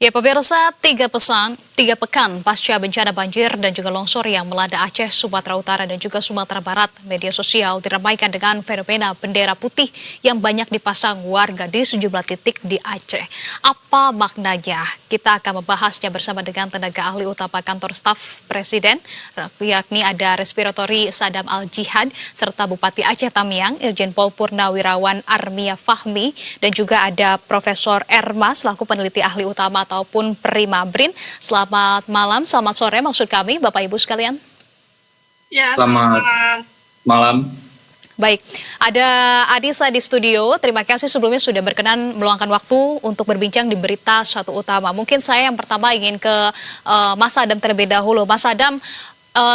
Ya pemirsa, tiga pekan pasca bencana banjir dan juga longsor yang melanda Aceh, Sumatera Utara dan juga Sumatera Barat, media sosial diramaikan dengan fenomena bendera putih yang banyak dipasang warga di sejumlah titik di Aceh. Apa maknanya? Kita akan membahasnya bersama dengan tenaga ahli utama kantor staf Presiden, yakni ada Respiratori Sadam Al-Jihad, serta Bupati Aceh Tamiang, Irjen Pol Purnawirawan Armia Fahmi, dan juga ada Profesor Erma, selaku peneliti ahli utama ataupun Prima Brin. Selamat malam, selamat sore maksud kami, Bapak Ibu sekalian. Ya, selamat malam. Baik, ada Adisa di studio. Terima kasih sebelumnya sudah berkenan meluangkan waktu untuk berbincang di Berita Satu Utama. Mungkin saya yang pertama ingin ke Mas Adam terlebih dahulu. Mas Adam,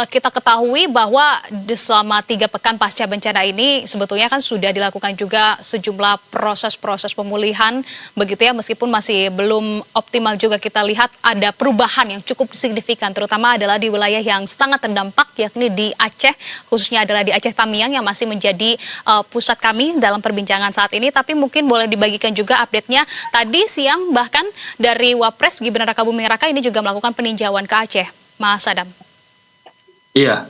kita ketahui bahwa selama 3 pekan pasca bencana ini sebetulnya kan sudah dilakukan juga sejumlah proses-proses pemulihan begitu ya, meskipun masih belum optimal juga. Kita lihat ada perubahan yang cukup signifikan, terutama adalah di wilayah yang sangat terdampak, yakni di Aceh, khususnya adalah di Aceh Tamiang yang masih menjadi pusat kami dalam perbincangan saat ini. Tapi mungkin boleh dibagikan juga update-nya. Tadi siang bahkan dari Wapres Gibran Rakabuming Raka ini juga melakukan peninjauan ke Aceh, Mas Adam. Iya,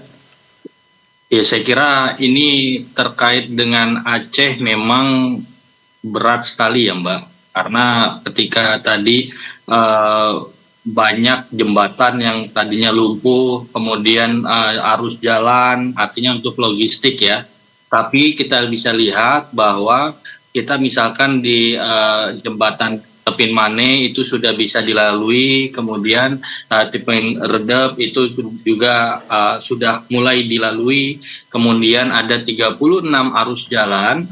saya kira ini terkait dengan Aceh memang berat sekali ya Mbak, karena ketika tadi banyak jembatan yang tadinya lumpuh, kemudian arus jalan, artinya untuk logistik ya. Tapi kita bisa lihat bahwa kita misalkan di jembatan Tepin Mane itu sudah bisa dilalui, kemudian Tepin Redep itu juga sudah mulai dilalui, kemudian ada 36 arus jalan,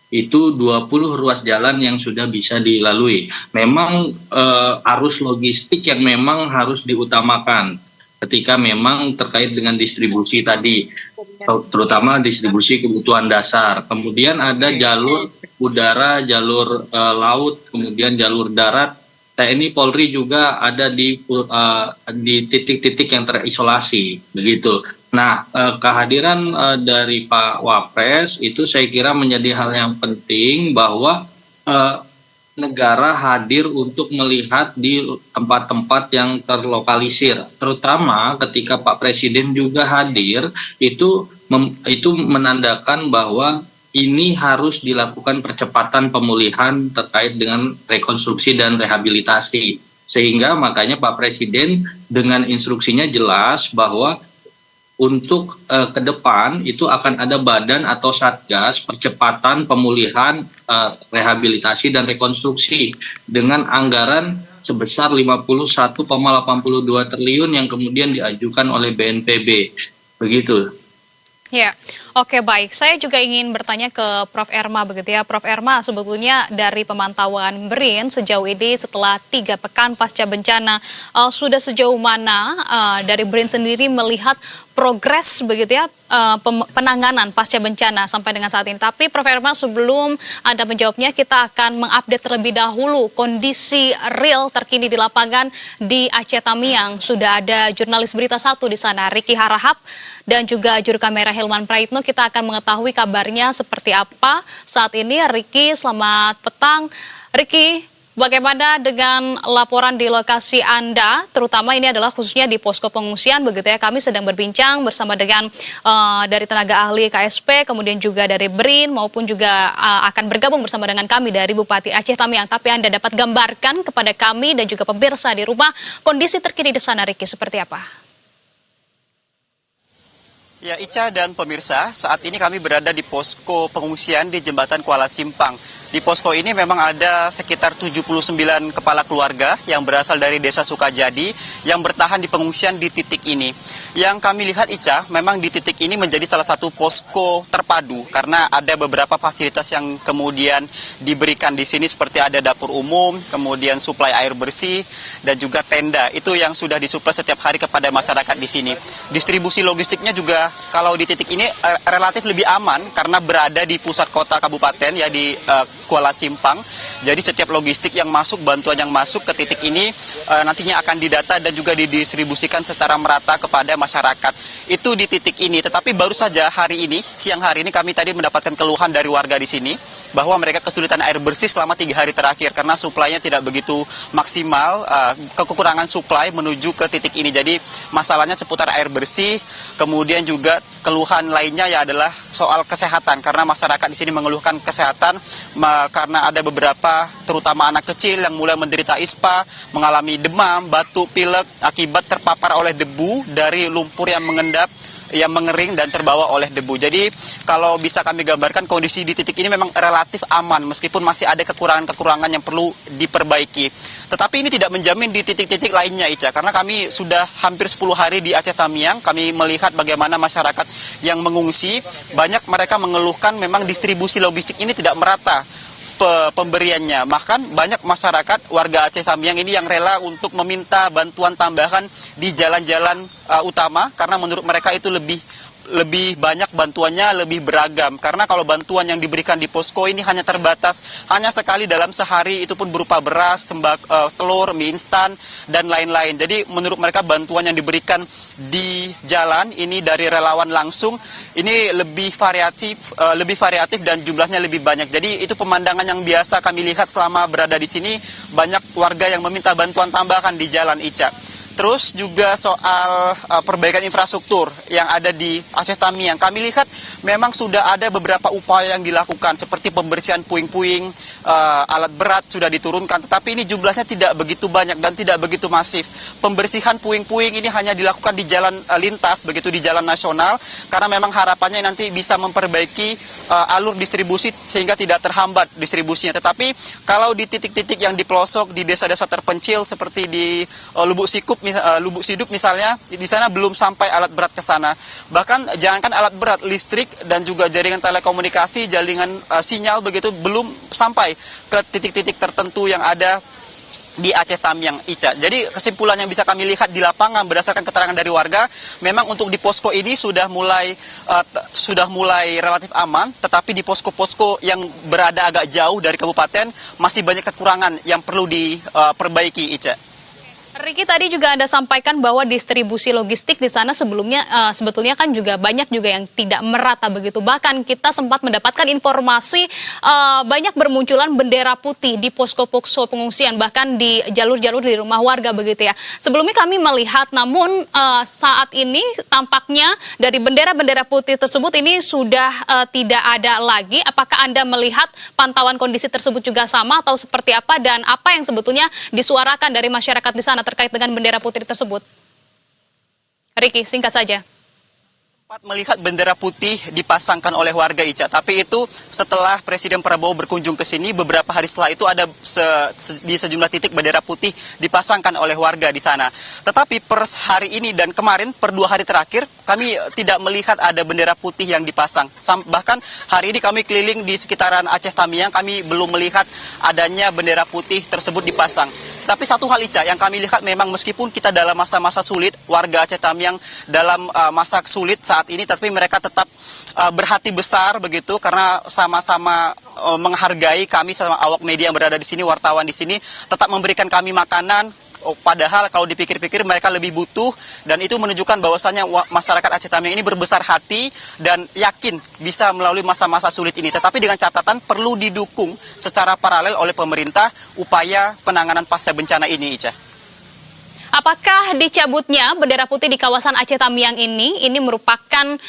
itu 20 ruas jalan yang sudah bisa dilalui. Memang arus logistik yang memang harus diutamakan ketika memang terkait dengan distribusi tadi, terutama distribusi kebutuhan dasar. Kemudian ada jalur udara, jalur laut, kemudian jalur darat. TNI Polri juga ada di titik-titik yang terisolasi, begitu. Nah, kehadiran dari Pak Wapres itu saya kira menjadi hal yang penting bahwa negara hadir untuk melihat di tempat-tempat yang terlokalisir, terutama ketika Pak Presiden juga hadir, itu menandakan bahwa ini harus dilakukan percepatan pemulihan terkait dengan rekonstruksi dan rehabilitasi. Sehingga makanya Pak Presiden dengan instruksinya jelas bahwa untuk ke depan itu akan ada badan atau satgas percepatan pemulihan, rehabilitasi dan rekonstruksi dengan anggaran sebesar 51,82 triliun yang kemudian diajukan oleh BNPB. Begitu. Ya, oke baik. Saya juga ingin bertanya ke Prof. Erma begitu ya. Prof. Erma, sebetulnya dari pemantauan BRIN sejauh ini setelah 3 pekan pasca bencana, sudah sejauh mana dari BRIN sendiri melihat progres begitu ya penanganan pasca bencana sampai dengan saat ini. Tapi Prof. Erma, sebelum Anda menjawabnya, kita akan mengupdate terlebih dahulu kondisi real terkini di lapangan di Aceh Tamiang. Sudah ada jurnalis Berita Satu di sana, Riki Harahap, dan juga juru kamera Hilman Praitno. Kita akan mengetahui kabarnya seperti apa saat ini. Riki, selamat petang. Riki, bagaimana dengan laporan di lokasi Anda, terutama ini adalah khususnya di posko pengungsian begitu ya. Kami sedang berbincang bersama dengan dari tenaga ahli KSP, kemudian juga dari BRIN, maupun juga akan bergabung bersama dengan kami dari Bupati Aceh Tamiang. Tapi Anda dapat gambarkan kepada kami dan juga pemirsa di rumah kondisi terkini di sana, Riki, seperti apa? Ya, Ica dan pemirsa, saat ini kami berada di posko pengungsian di Jembatan Kuala Simpang. Di posko ini memang ada sekitar 79 kepala keluarga yang berasal dari Desa Sukajadi yang bertahan di pengungsian di titik ini. Yang kami lihat, Ica, memang di titik ini menjadi salah satu posko terpadu karena ada beberapa fasilitas yang kemudian diberikan di sini seperti ada dapur umum, kemudian suplai air bersih, dan juga tenda. Itu yang sudah disuplai setiap hari kepada masyarakat di sini. Distribusi logistiknya juga kalau di titik ini relatif lebih aman karena berada di pusat kota kabupaten ya, di Kuala Simpang. Jadi setiap logistik yang masuk, bantuan yang masuk ke titik ini nantinya akan didata dan juga didistribusikan secara merata kepada masyarakat. Itu di titik ini. Tetapi baru saja hari ini, siang hari ini kami tadi mendapatkan keluhan dari warga di sini bahwa mereka kesulitan air bersih selama 3 hari terakhir karena suplainya tidak begitu maksimal, kekurangan suplai menuju ke titik ini. Jadi masalahnya seputar air bersih, kemudian juga keluhan lainnya ya adalah soal kesehatan karena masyarakat di sini mengeluhkan kesehatan karena ada beberapa terutama anak kecil yang mulai menderita ISPA, mengalami demam, batuk, pilek akibat terpapar oleh debu dari lumpur yang mengendap, yang mengering dan terbawa oleh debu. Jadi kalau bisa kami gambarkan kondisi di titik ini memang relatif aman meskipun masih ada kekurangan-kekurangan yang perlu diperbaiki. Tetapi ini tidak menjamin di titik-titik lainnya, Ica, karena kami sudah hampir 10 hari di Aceh Tamiang, kami melihat bagaimana masyarakat yang mengungsi, banyak mereka mengeluhkan memang distribusi logistik ini tidak merata pemberiannya. Bahkan banyak masyarakat warga Aceh Tamiang ini yang rela untuk meminta bantuan tambahan di jalan-jalan utama karena menurut mereka itu lebih banyak bantuannya, lebih beragam. Karena kalau bantuan yang diberikan di posko ini hanya terbatas, hanya sekali dalam sehari, itu pun berupa beras, telur, mie instan, dan lain-lain. Jadi menurut mereka bantuan yang diberikan di jalan ini dari relawan langsung, ini lebih variatif dan jumlahnya lebih banyak. Jadi itu pemandangan yang biasa kami lihat selama berada di sini, banyak warga yang meminta bantuan tambahan di jalan, Ica. Terus juga soal perbaikan infrastruktur yang ada di Aceh Tamiang. Kami lihat memang sudah ada beberapa upaya yang dilakukan seperti pembersihan puing-puing, alat berat sudah diturunkan. Tetapi ini jumlahnya tidak begitu banyak dan tidak begitu masif. Pembersihan puing-puing ini hanya dilakukan di jalan lintas, begitu di jalan nasional. Karena memang harapannya nanti bisa memperbaiki alur distribusi sehingga tidak terhambat distribusinya. Tetapi kalau di titik-titik yang di pelosok, di desa-desa terpencil seperti di Lubuk Sidup misalnya, di sana belum sampai alat berat ke sana. Bahkan jangankan alat berat, listrik dan juga jaringan telekomunikasi, jaringan sinyal begitu belum sampai ke titik-titik tertentu yang ada di Aceh Tamiang, Ica. Jadi kesimpulan yang bisa kami lihat di lapangan berdasarkan keterangan dari warga, memang untuk di posko ini sudah mulai relatif aman, tetapi di posko-posko yang berada agak jauh dari kabupaten masih banyak kekurangan yang perlu diperbaiki, Ica. Riki, tadi juga Anda sampaikan bahwa distribusi logistik di sana sebetulnya kan juga banyak juga yang tidak merata begitu. Bahkan kita sempat mendapatkan informasi banyak bermunculan bendera putih di posko-posko pengungsian, bahkan di jalur-jalur di rumah warga begitu ya. Sebelumnya kami melihat, namun saat ini tampaknya dari bendera-bendera putih tersebut ini sudah tidak ada lagi. Apakah Anda melihat pantauan kondisi tersebut juga sama atau seperti apa, dan apa yang sebetulnya disuarakan dari masyarakat di sana terkait dengan bendera putih tersebut? Riki, singkat saja. Sempat melihat bendera putih dipasangkan oleh warga, Ica, tapi itu setelah Presiden Prabowo berkunjung ke sini, beberapa hari setelah itu ada di sejumlah titik bendera putih dipasangkan oleh warga di sana. Tetapi per hari ini dan kemarin, per 2 hari terakhir, kami tidak melihat ada bendera putih yang dipasang. Bahkan hari ini kami keliling di sekitaran Aceh Tamiang, kami belum melihat adanya bendera putih tersebut dipasang. Tapi satu hal, Ica, yang kami lihat memang meskipun kita dalam masa-masa sulit, warga Aceh Tamiang dalam masa sulit saat ini, tapi mereka tetap berhati besar begitu karena sama-sama menghargai kami sama awak media yang berada di sini, wartawan di sini, tetap memberikan kami makanan. Padahal kalau dipikir-pikir mereka lebih butuh, dan itu menunjukkan bahwasanya masyarakat Aceh Tamiang ini berbesar hati dan yakin bisa melalui masa-masa sulit ini. Tetapi dengan catatan perlu didukung secara paralel oleh pemerintah upaya penanganan pasca bencana ini, Ica. Apakah dicabutnya bendera putih di kawasan Aceh Tamiang ini merupakan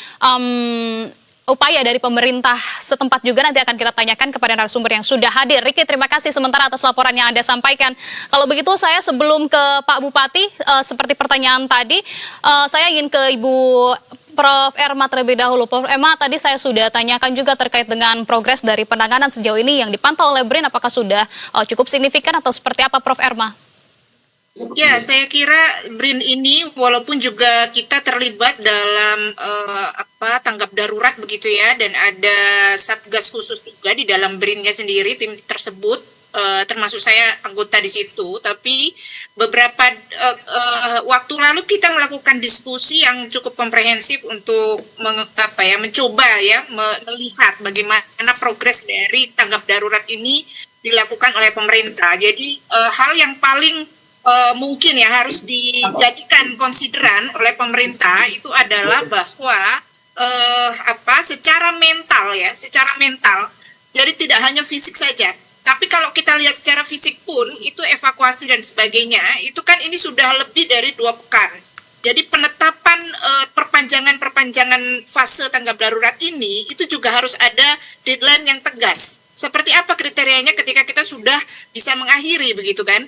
upaya dari pemerintah setempat juga? Nanti akan kita tanyakan kepada narasumber yang sudah hadir. Riki, terima kasih sementara atas laporan yang Anda sampaikan. Kalau begitu saya sebelum ke Pak Bupati, seperti pertanyaan tadi, saya ingin ke Ibu Prof. Erma terlebih dahulu. Prof. Erma, tadi saya sudah tanyakan juga terkait dengan progres dari penanganan sejauh ini yang dipantau oleh BRIN, apakah sudah cukup signifikan atau seperti apa, Prof. Erma? Ya, saya kira BRIN ini walaupun juga kita terlibat dalam tanggap darurat begitu ya, dan ada satgas khusus juga di dalam BRIN-nya sendiri, tim tersebut termasuk saya anggota di situ, tapi beberapa waktu lalu kita melakukan diskusi yang cukup komprehensif untuk mencoba ya melihat bagaimana progres dari tanggap darurat ini dilakukan oleh pemerintah. Jadi hal yang paling mungkin ya harus dijadikan konsideran oleh pemerintah itu adalah bahwa secara mental ya, secara mental. Jadi tidak hanya fisik saja. Tapi kalau kita lihat secara fisik pun, itu evakuasi dan sebagainya, itu kan ini sudah lebih dari 2 pekan. Jadi penetapan perpanjangan fase tanggap darurat ini, itu juga harus ada deadline yang tegas. Seperti apa kriterianya ketika kita sudah bisa mengakhiri, begitu kan?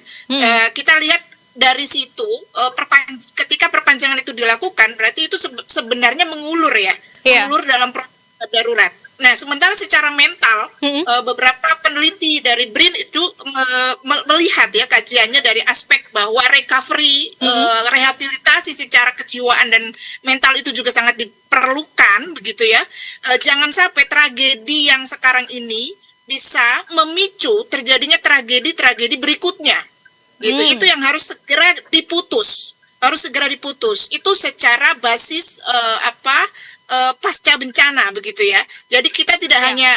Kita lihat dari situ, ketika perpanjangan itu dilakukan, berarti itu sebenarnya mengulur ya, mengulur dalam proses darurat. Nah, sementara secara mental, beberapa peneliti dari BRIN itu melihat ya kajiannya dari aspek bahwa recovery, rehabilitasi secara kejiwaan dan mental itu juga sangat diperlukan, begitu ya. Jangan sampai tragedi yang sekarang ini bisa memicu terjadinya tragedi-tragedi berikutnya. Gitu. Itu yang harus segera diputus. Itu secara basis pasca bencana begitu ya. Jadi kita tidak hanya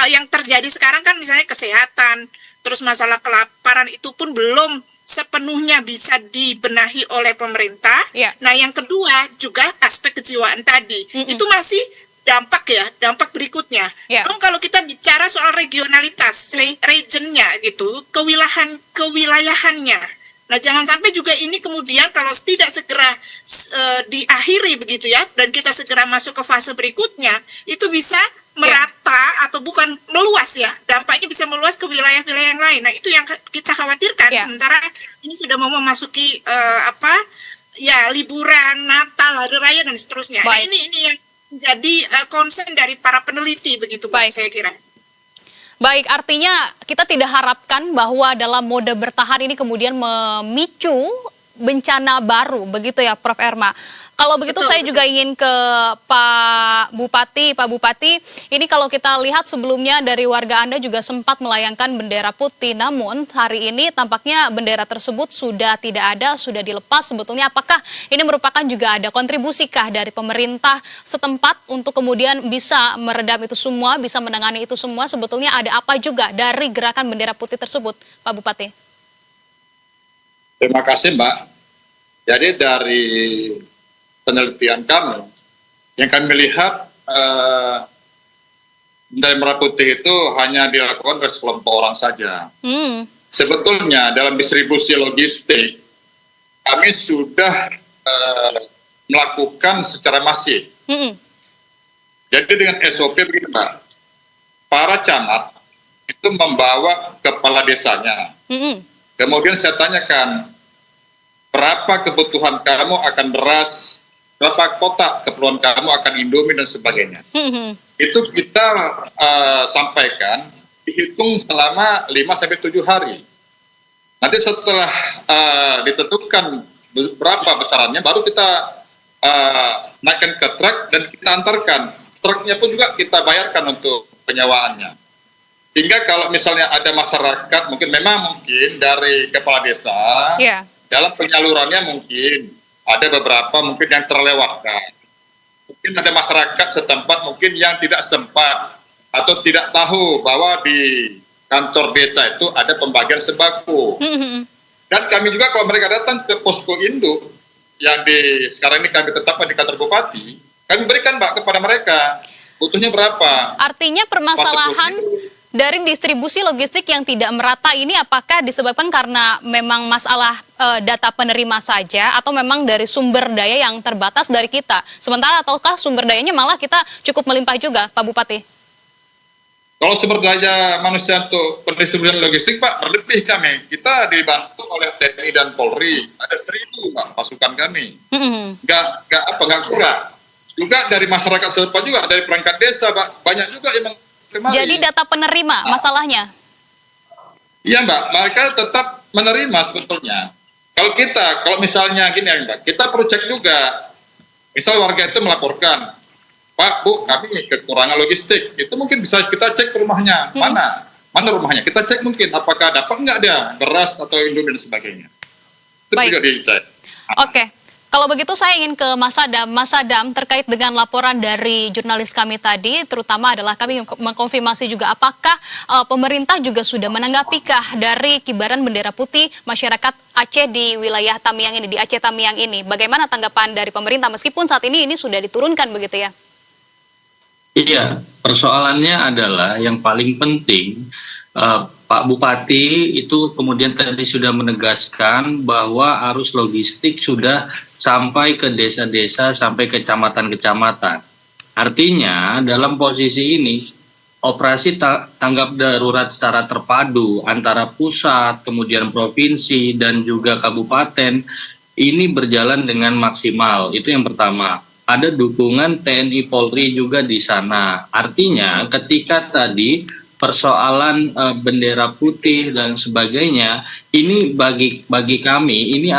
yang terjadi sekarang kan misalnya kesehatan, terus masalah kelaparan itu pun belum sepenuhnya bisa dibenahi oleh pemerintah. Nah, yang kedua juga aspek kejiwaan tadi. Itu masih dampak berikutnya. Kalau kita bicara soal regionalitas, regionnya gitu, kewilayahannya. Nah, jangan sampai juga ini kemudian kalau tidak segera diakhiri begitu ya, dan kita segera masuk ke fase berikutnya, itu bisa merata atau bukan meluas ya, dampaknya bisa meluas ke wilayah-wilayah yang lain. Nah, itu yang kita khawatirkan. Sementara ini sudah mau memasuki liburan, Natal, Hari Raya dan seterusnya. Nah, ini yang menjadi concern dari para peneliti begitu, saya kira. Baik, artinya kita tidak harapkan bahwa dalam mode bertahan ini kemudian memicu bencana baru, begitu ya Prof. Erma. Kalau begitu saya juga ingin ke Pak Bupati. Pak Bupati, ini kalau kita lihat sebelumnya dari warga Anda juga sempat melayangkan bendera putih, namun hari ini tampaknya bendera tersebut sudah tidak ada, sudah dilepas. Sebetulnya apakah ini merupakan juga ada kontribusikah dari pemerintah setempat untuk kemudian bisa meredam itu semua, bisa menangani itu semua? Sebetulnya ada apa juga dari gerakan bendera putih tersebut, Pak Bupati? Terima kasih, Mbak. Jadi dari penelitian kami, yang kami lihat bendera merah putih itu hanya dilakukan oleh sekelompok orang saja. Sebetulnya dalam distribusi logistik, kami sudah melakukan secara masif. Jadi dengan SOP begini, Mbak, para camat itu membawa kepala desanya. Kemudian saya tanyakan, berapa kebutuhan kamu akan beras, berapa kotak keperluan kamu akan Indomie dan sebagainya. Itu kita sampaikan, dihitung selama 5-7 hari. Nanti setelah ditentukan berapa besarannya, baru kita naikkan ke truk dan kita antarkan. Truknya pun juga kita bayarkan untuk penyewaannya. Sehingga kalau misalnya ada masyarakat, mungkin dari kepala desa, dalam penyalurannya mungkin ada beberapa mungkin yang terlewatkan. Mungkin ada masyarakat setempat mungkin yang tidak sempat atau tidak tahu bahwa di kantor desa itu ada pembagian sembako. Dan kami juga kalau mereka datang ke posko induk yang sekarang ini kami tetapkan di kantor bupati, kami berikan, Mbak, kepada mereka butuhnya berapa. Artinya permasalahan dari distribusi logistik yang tidak merata ini apakah disebabkan karena memang masalah data penerima saja atau memang dari sumber daya yang terbatas dari kita? Sementara ataukah sumber dayanya malah kita cukup melimpah juga, Pak Bupati? Kalau sumber daya manusia untuk pendistribusian logistik, Pak, berlebih kami. Kita dibantu oleh TNI dan Polri. Ada 1.000, Pak, pasukan kami. Nggak kurang. Juga dari masyarakat setempat juga, dari perangkat desa, Pak, banyak juga yang kemari. Jadi data penerima masalahnya? Iya, Mbak, mereka tetap menerima sebetulnya. Kalau misalnya gini ya, Mbak, kita perlu cek juga. Misal warga itu melaporkan, Pak, Bu, kami kekurangan logistik. Itu mungkin bisa kita cek ke rumahnya, mana. mana rumahnya, kita cek mungkin apakah dapat nggak dia beras atau indomie dan sebagainya. Itu Baik. juga dicek. Oke. Kalau begitu saya ingin ke Mas Adam. Mas Adam, terkait dengan laporan dari jurnalis kami tadi, terutama adalah kami mengkonfirmasi juga apakah pemerintah juga sudah menanggapikah dari kibaran bendera putih masyarakat Aceh di wilayah Tamiang ini, di Aceh Tamiang ini. Bagaimana tanggapan dari pemerintah meskipun saat ini sudah diturunkan begitu ya? Iya, persoalannya adalah yang paling penting, Pak Bupati itu kemudian tadi sudah menegaskan bahwa arus logistik sudah sampai ke desa-desa, sampai ke kecamatan-kecamatan. Artinya dalam posisi ini, operasi tanggap darurat secara terpadu antara pusat, kemudian provinsi, dan juga kabupaten, ini berjalan dengan maksimal. Itu yang pertama. Ada dukungan TNI Polri juga di sana. Artinya ketika tadi persoalan bendera putih dan sebagainya, ini bagi kami ini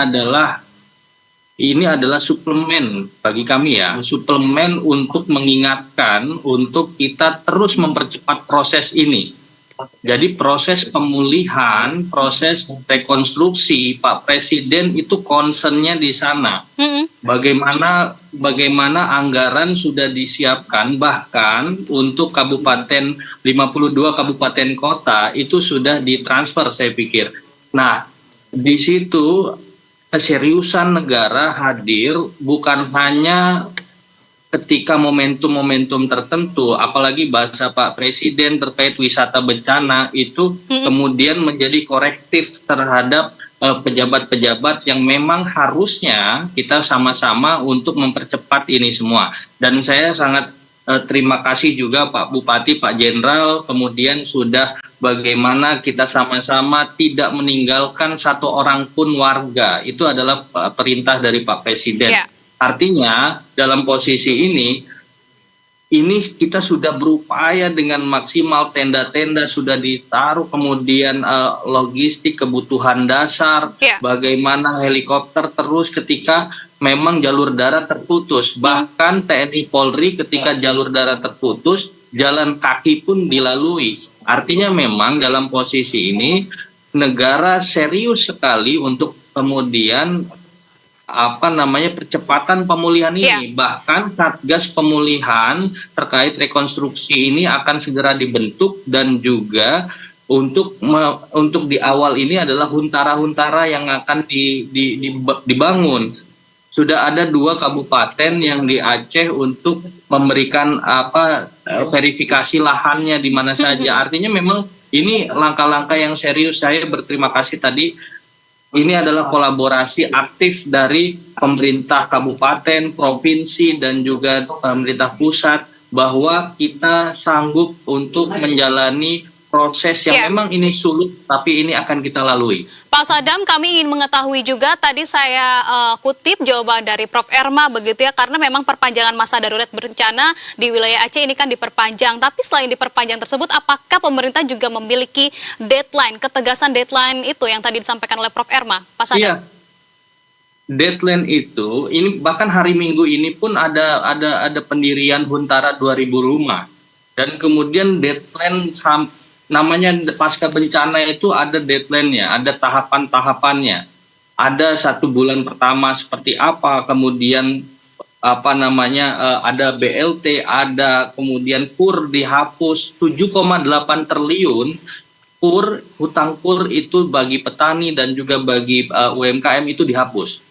adalah suplemen bagi kami ya, suplemen untuk mengingatkan untuk kita terus mempercepat proses ini. Jadi proses pemulihan, proses rekonstruksi, Pak Presiden itu concernnya di sana. Bagaimana anggaran sudah disiapkan, bahkan untuk kabupaten 52 kabupaten kota itu sudah ditransfer saya pikir. Nah, di situ keseriusan negara hadir bukan hanya ketika momentum-momentum tertentu, apalagi bahasa Pak Presiden terkait wisata bencana itu kemudian menjadi korektif terhadap pejabat-pejabat yang memang harusnya kita sama-sama untuk mempercepat ini semua. Dan saya sangat terima kasih juga Pak Bupati, Pak Jenderal, kemudian sudah bagaimana kita sama-sama tidak meninggalkan satu orang pun warga. Itu adalah perintah dari Pak Presiden. Yeah. Artinya dalam posisi ini kita sudah berupaya dengan maksimal, tenda-tenda sudah ditaruh, kemudian logistik kebutuhan dasar, bagaimana helikopter terus ketika memang jalur darat terputus. Bahkan TNI Polri ketika jalur darat terputus, jalan kaki pun dilalui. Artinya memang dalam posisi ini negara serius sekali untuk kemudian percepatan pemulihan ini. Bahkan Satgas Pemulihan terkait rekonstruksi ini akan segera dibentuk, dan juga untuk di awal ini adalah huntara-huntara yang akan dibangun. Sudah ada 2 kabupaten yang di Aceh untuk memberikan verifikasi lahannya di mana saja. Artinya memang ini langkah-langkah yang serius. Saya berterima kasih tadi. Ini adalah kolaborasi aktif dari pemerintah kabupaten, provinsi, dan juga pemerintah pusat, bahwa kita sanggup untuk menjalani proses yang memang ini sulit, tapi ini akan kita lalui. Pak Sadam, kami ingin mengetahui juga, tadi saya kutip jawaban dari Prof. Erma begitu ya, karena memang perpanjangan masa darurat bencana di wilayah Aceh ini kan diperpanjang. Tapi selain diperpanjang tersebut, apakah pemerintah juga memiliki deadline, ketegasan deadline itu yang tadi disampaikan oleh Prof. Erma, Pak Sadam? Iya. Deadline itu, ini bahkan hari Minggu ini pun ada pendirian Huntara 2000 rumah. Dan kemudian deadline namanya pasca bencana itu ada deadline-nya, ada tahapan-tahapannya. Ada 1 bulan pertama seperti apa, kemudian ada BLT, ada kemudian KUR dihapus 7,8 triliun. Hutang KUR itu bagi petani dan juga bagi UMKM itu dihapus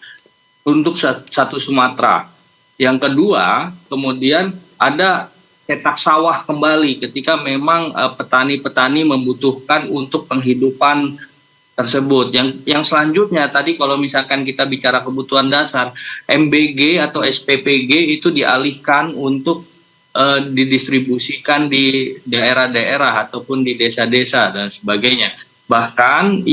untuk satu Sumatera. Yang kedua, kemudian ada cetak sawah kembali ketika memang petani-petani membutuhkan untuk penghidupan tersebut. Yang selanjutnya tadi kalau misalkan kita bicara kebutuhan dasar, MBG atau SPPG itu dialihkan untuk didistribusikan di daerah-daerah ataupun di desa-desa dan sebagainya. Bahkan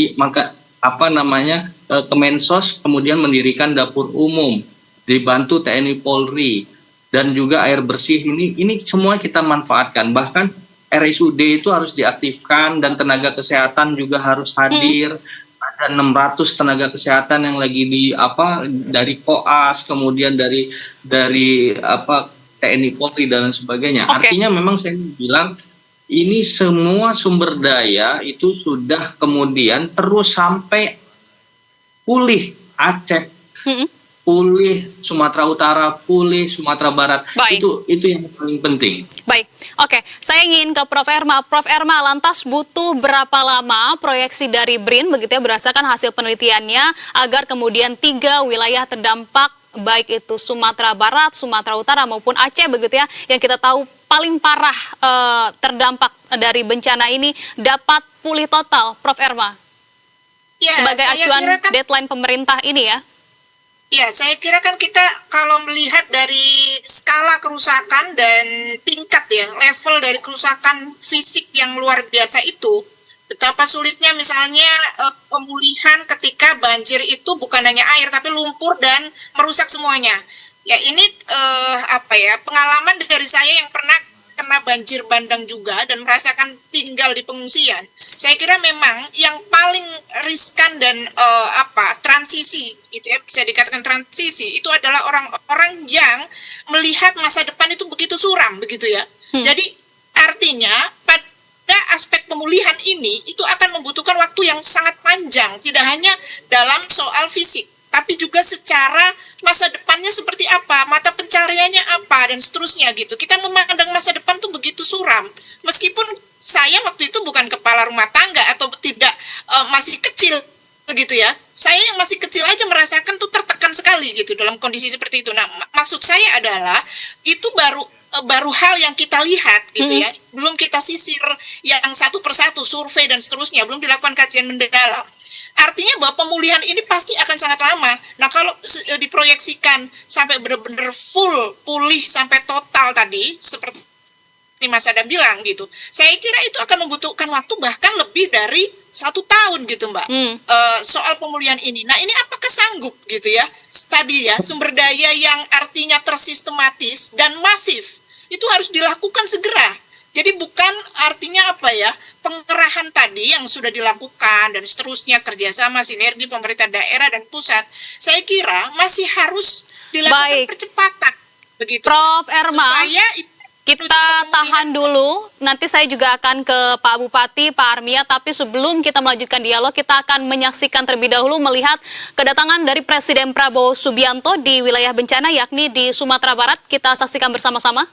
Kemensos kemudian mendirikan dapur umum dibantu TNI Polri. Dan juga air bersih ini semua kita manfaatkan. Bahkan RSUD itu harus diaktifkan dan tenaga kesehatan juga harus hadir. Ada 600 tenaga kesehatan yang lagi dari Koas, kemudian dari TNI Polri dan sebagainya. Artinya memang saya bilang ini semua sumber daya itu sudah kemudian terus sampai pulih Aceh, pulih Sumatera Utara, pulih Sumatera Barat. Baik. Itu yang paling penting. Baik, oke. Saya ingin ke Prof. Erma. Prof. Erma, lantas butuh berapa lama proyeksi dari BRIN begitu ya berdasarkan hasil penelitiannya agar kemudian 3 wilayah terdampak baik itu Sumatera Barat, Sumatera Utara maupun Aceh begitu ya yang kita tahu paling parah terdampak dari bencana ini dapat pulih total, Prof. Erma? Ya, Sebagai saya acuan kira kan deadline pemerintah ini ya. Ya, saya kira kan kita kalau melihat dari skala kerusakan dan tingkat ya, level dari kerusakan fisik yang luar biasa itu, betapa sulitnya misalnya pemulihan ketika banjir itu bukan hanya air, tapi lumpur dan merusak semuanya. Ya, ini pengalaman dari saya yang pernah kena banjir bandang juga dan merasakan tinggal di pengungsian. Saya kira memang yang paling riskan dan transisi itu ya bisa dikatakan transisi itu adalah orang-orang yang melihat masa depan itu begitu suram begitu ya. Jadi artinya pada aspek pemulihan ini itu akan membutuhkan waktu yang sangat panjang, tidak hanya dalam soal fisik tapi juga secara masa depannya seperti apa, mata pencariannya apa, dan seterusnya gitu. Kita memandang masa depan tuh begitu suram. Meskipun saya waktu itu bukan kepala rumah tangga atau tidak masih kecil begitu ya. Saya yang masih kecil aja merasakan tuh tertekan sekali gitu dalam kondisi seperti itu. Nah, maksud saya adalah itu baru hal yang kita lihat gitu ya. Belum kita sisir yang satu persatu, survei dan seterusnya, belum dilakukan kajian mendalam. Artinya bahwa pemulihan ini pasti akan sangat lama. Nah, kalau diproyeksikan sampai benar-benar full pulih sampai total tadi, seperti Mas Adam bilang gitu, saya kira itu akan membutuhkan waktu bahkan lebih dari 1 tahun gitu Mbak. Soal pemulihan ini. Nah, ini apakah sanggup gitu ya, tadi ya, sumber daya yang artinya tersistematis dan masif, itu harus dilakukan segera. Jadi bukan artinya pengerahan tadi yang sudah dilakukan dan seterusnya, kerjasama, sinergi pemerintah daerah dan pusat, saya kira masih harus dilakukan percepatan. Begitu. Prof. Erma, supaya kita tahan dulu, nanti saya juga akan ke Pak Bupati, Pak Armia, tapi sebelum kita melanjutkan dialog, kita akan menyaksikan terlebih dahulu melihat kedatangan dari Presiden Prabowo Subianto di wilayah bencana, yakni di Sumatera Barat. Kita saksikan bersama-sama.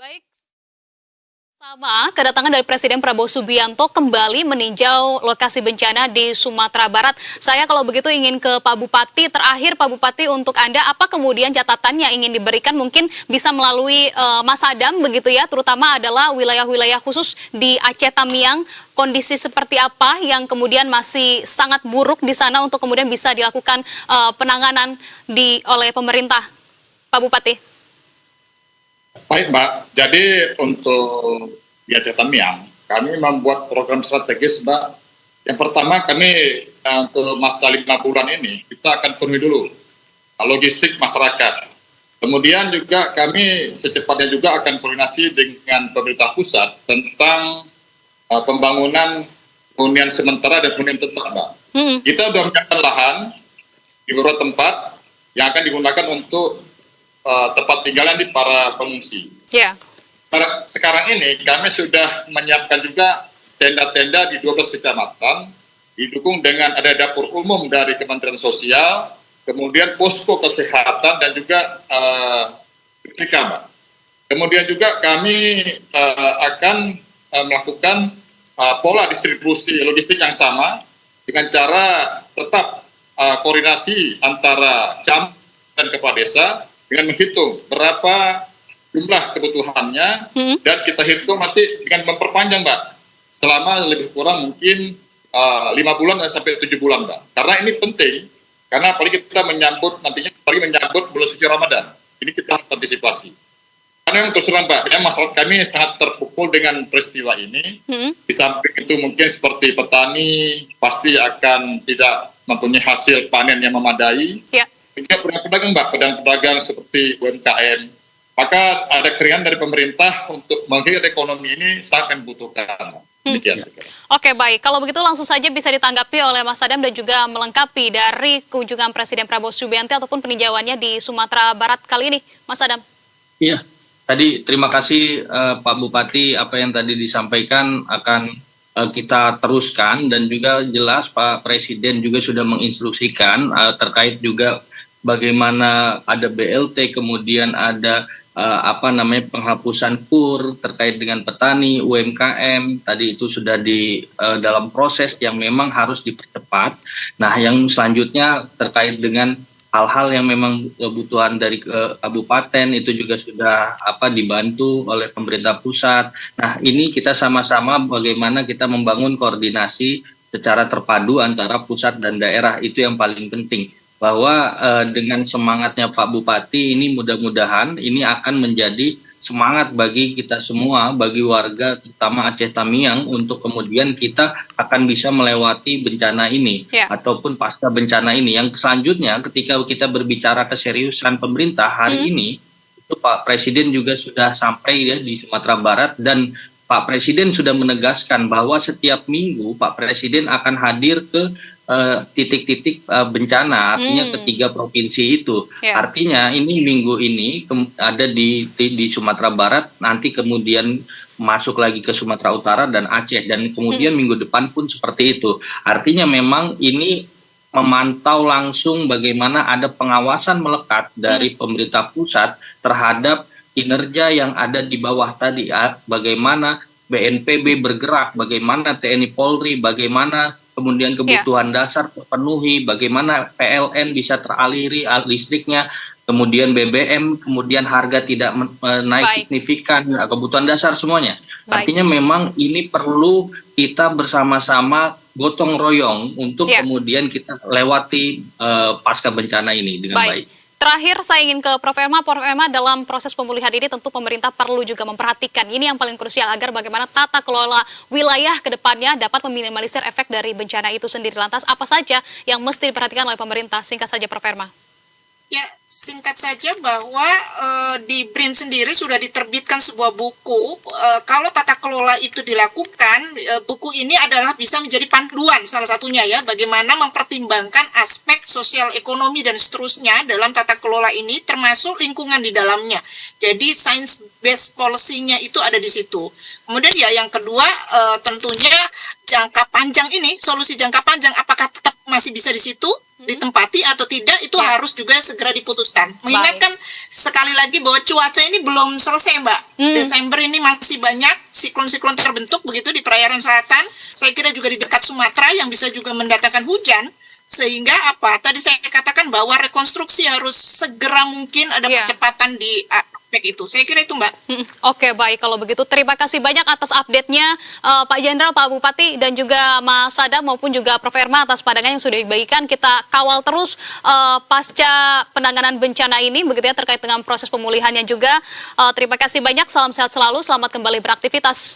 Baik, sama kedatangan dari Presiden Prabowo Subianto kembali meninjau lokasi bencana di Sumatera Barat. Saya kalau begitu ingin ke Pak Bupati. Terakhir Pak Bupati, untuk Anda apa kemudian catatan yang ingin diberikan, mungkin bisa melalui Mas Adam begitu ya, terutama adalah wilayah-wilayah khusus di Aceh Tamiang, kondisi seperti apa yang kemudian masih sangat buruk di sana untuk kemudian bisa dilakukan penanganan oleh pemerintah, Pak Bupati. Baik Mbak, jadi untuk di Aceh Tamiang, kami membuat program strategis Mbak. Yang pertama kami untuk masa 5 bulan ini, kita akan penuhi dulu logistik masyarakat. Kemudian juga kami secepatnya juga akan koordinasi dengan pemerintah pusat tentang pembangunan hunian sementara dan hunian tetap Mbak. Kita sudah menyiapkan lahan di beberapa tempat yang akan digunakan untuk tempat tinggalan di para pengungsi. Yeah. Sekarang ini kami sudah menyiapkan juga tenda-tenda di 12 kecamatan, didukung dengan ada dapur umum dari Kementerian Sosial, kemudian posko kesehatan dan juga BPK, Mbak. Kemudian juga kami akan melakukan pola distribusi logistik yang sama dengan cara tetap koordinasi antara Camat dan kepala desa dengan menghitung berapa jumlah kebutuhannya dan kita hitung nanti dengan memperpanjang, Mbak, selama lebih kurang mungkin 5 bulan sampai 7 bulan, Mbak. Karena ini penting, karena apalagi kita menyambut nantinya, apalagi menyambut bulan suci Ramadan. Ini kita harus antisipasi. Karena yang terus terang, Mbak, ya, masyarakat kami sangat terpukul dengan peristiwa ini. Di samping itu mungkin seperti petani pasti akan tidak mempunyai hasil panen yang memadai. Ya. Juga pedagang-pedagang, Mbak, pedagang-pedagang seperti UMKM. Maka ada keringanan dari pemerintah untuk menggigit ekonomi ini sangat membutuhkan. Demikian segera. Oke, baik. Kalau begitu langsung saja bisa ditanggapi oleh Mas Adam dan juga melengkapi dari kunjungan Presiden Prabowo Subianto ataupun peninjauannya di Sumatera Barat kali ini, Mas Adam. Iya, tadi terima kasih Pak Bupati, apa yang tadi disampaikan akan kita teruskan, dan juga jelas Pak Presiden juga sudah menginstruksikan terkait juga bagaimana ada BLT, kemudian ada penghapusan KUR terkait dengan petani, UMKM, tadi itu sudah di dalam proses yang memang harus dipercepat. Nah, yang selanjutnya terkait dengan hal-hal yang memang kebutuhan dari kabupaten itu juga sudah dibantu oleh pemerintah pusat. Nah, ini kita sama-sama bagaimana kita membangun koordinasi secara terpadu antara pusat dan daerah, itu yang paling penting. Bahwa dengan semangatnya Pak Bupati ini mudah-mudahan ini akan menjadi semangat bagi kita semua, bagi warga terutama Aceh Tamiang, untuk kemudian kita akan bisa melewati bencana ini ataupun pasca bencana ini. Yang selanjutnya ketika kita berbicara keseriusan pemerintah hari ini, itu Pak Presiden juga sudah sampai ya di Sumatera Barat, dan Pak Presiden sudah menegaskan bahwa setiap minggu Pak Presiden akan hadir ke titik-titik bencana, artinya ketiga provinsi itu. Artinya ini minggu ini ada di Sumatera Barat, nanti kemudian masuk lagi ke Sumatera Utara dan Aceh, dan kemudian minggu depan pun seperti itu. Artinya memang ini memantau langsung bagaimana ada pengawasan melekat dari pemerintah pusat terhadap kinerja yang ada di bawah tadi, bagaimana BNPB bergerak, bagaimana TNI Polri, bagaimana kemudian kebutuhan dasar terpenuhi, bagaimana PLN bisa teraliri listriknya, kemudian BBM, kemudian harga tidak naik signifikan, kebutuhan dasar semuanya. Artinya memang ini perlu kita bersama-sama gotong royong untuk kemudian kita lewati pasca bencana ini dengan baik. Terakhir saya ingin ke Prof. Erma. Prof. Erma, dalam proses pemulihan ini tentu pemerintah perlu juga memperhatikan, ini yang paling krusial, agar bagaimana tata kelola wilayah ke depannya dapat meminimalisir efek dari bencana itu sendiri. Lantas apa saja yang mesti diperhatikan oleh pemerintah? Singkat saja Prof. Erma. Ya, singkat saja bahwa di BRIN sendiri sudah diterbitkan sebuah buku. Kalau tata kelola itu dilakukan, buku ini adalah bisa menjadi panduan salah satunya ya, bagaimana mempertimbangkan aspek sosial ekonomi dan seterusnya dalam tata kelola ini, termasuk lingkungan di dalamnya. Jadi science based policy-nya itu ada di situ. Kemudian ya yang kedua, tentunya jangka panjang ini, solusi jangka panjang apakah tetap masih bisa di situ ditempati atau tidak, itu harus juga segera diputuskan. Mengingatkan sekali lagi bahwa cuaca ini belum selesai, Mbak. Desember ini masih banyak siklon-siklon terbentuk begitu di perairan selatan. Saya kira juga di dekat Sumatera yang bisa juga mendatangkan hujan. Sehingga tadi saya katakan bahwa rekonstruksi harus segera mungkin ada percepatan di aspek itu. Saya kira itu, Mbak. Oke, baik. Kalau begitu terima kasih banyak atas update-nya Pak Jenderal, Pak Bupati, dan juga Mas Sadam maupun juga Prof. Erma atas pandangan yang sudah dibagikan. Kita kawal terus pasca penanganan bencana ini begitu ya, terkait dengan proses pemulihannya juga. Terima kasih banyak. Salam sehat selalu. Selamat kembali beraktivitas.